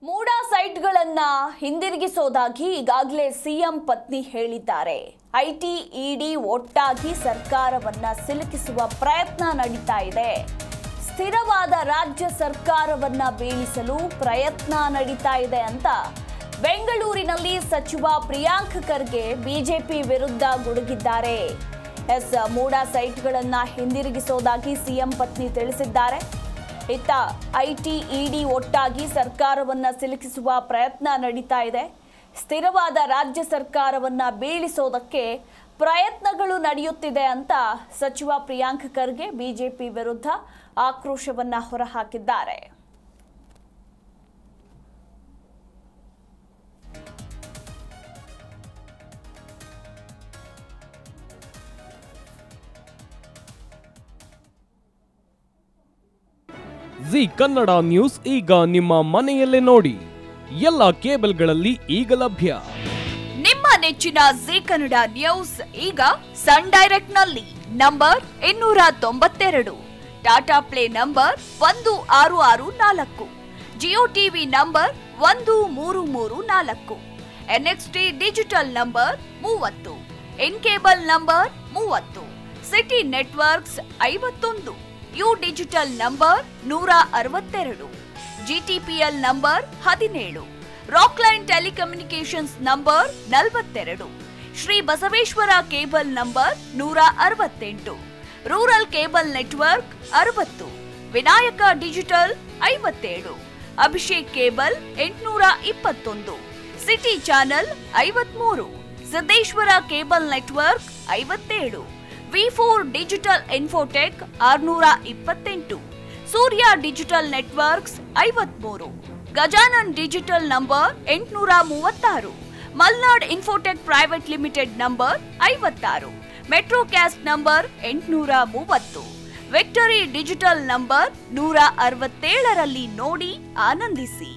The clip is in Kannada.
ಮೂಡಾ ಸೈಟ್ಗಳನ್ನ ಹಿಂದಿರುಗಿಸೋದಾಗಿ ಈಗಾಗಲೇ ಸಿಎಂ ಪತ್ನಿ ಹೇಳಿದ್ದಾರೆ. ಐಟಿ ಇಡಿ ಒಟ್ಟಾಗಿ ಸರ್ಕಾರವನ್ನ ಸಿಲುಕಿಸುವ ಪ್ರಯತ್ನ ನಡೀತಾ ಇದೆ. ಸ್ಥಿರವಾದ ರಾಜ್ಯ ಸರ್ಕಾರವನ್ನ ಬೀಳಿಸಲು ಪ್ರಯತ್ನ ನಡೀತಾ ಇದೆ ಅಂತ ಬೆಂಗಳೂರಿನಲ್ಲಿ ಸಚಿವ ಪ್ರಿಯಾಂಕ್ ಖರ್ಗೆ ಬಿಜೆಪಿ ವಿರುದ್ಧ ಗುಡುಗಿದ್ದಾರೆ. ಮೂಡಾ ಸೈಟ್ಗಳನ್ನ ಹಿಂದಿರುಗಿಸೋದಾಗಿ ಸಿಎಂ ಪತ್ನಿ ತಿಳಿಸಿದ್ದಾರೆ. ಇತ್ತ ಐಟಿ ಇಡಿ ಒಟ್ಟಾಗಿ ಸರ್ಕಾರವನ್ನ ಸಿಲುಕಿಸುವ ಪ್ರಯತ್ನ ನಡೀತಾ ಇದೆ. ಸ್ಥಿರವಾದ ರಾಜ್ಯ ಸರ್ಕಾರವನ್ನ ಬೀಳಿಸೋದಕ್ಕೆ ಪ್ರಯತ್ನಗಳು ನಡೆಯುತ್ತಿದೆ ಅಂತ ಸಚಿವ ಪ್ರಿಯಾಂಕ್ ಖರ್ಗೆ ಬಿಜೆಪಿ ವಿರುದ್ಧ ಆಕ್ರೋಶವನ್ನ ಹೊರಹಾಕಿದ್ದಾರೆ. ಜಿ ಕನ್ನಡ ನ್ಯೂಸ್ ಈಗ ನಿಮ್ಮ ಮನೆಯಲ್ಲೇ ನೋಡಿ. ಎಲ್ಲ ಕೇಬಲ್ಗಳಲ್ಲಿ ಈಗ ಲಭ್ಯ. ನಿಮ್ಮ ನೆಚ್ಚಿನ ಜಿ ಕನ್ನಡ ನ್ಯೂಸ್ ಈಗ ಸನ್ ಡೈರೆಕ್ಟ್ ನಲ್ಲಿ number 292, Tata play number 1664, Jio TV number 1334, NXT digital number 30, N cable number 30, city networks 51, U digital number 162, GTPL number 17, Rockline telecommunications number 42, Shri Basaveshwara cable number 168, rural cable network 60, Vinayaka digital 57, Abhishek cable 821, city channel 53, Siddeshwara cable network 57, V4 digital Infotech 628, ಸೂರ್ಯ digital networks 53, Gajanan digital number 836, Malnad infotech private limited number 56, Metrocast number 830, Victory digital number 167ರಲ್ಲಿ ನೋಡಿ ಆನಂದಿಸಿ.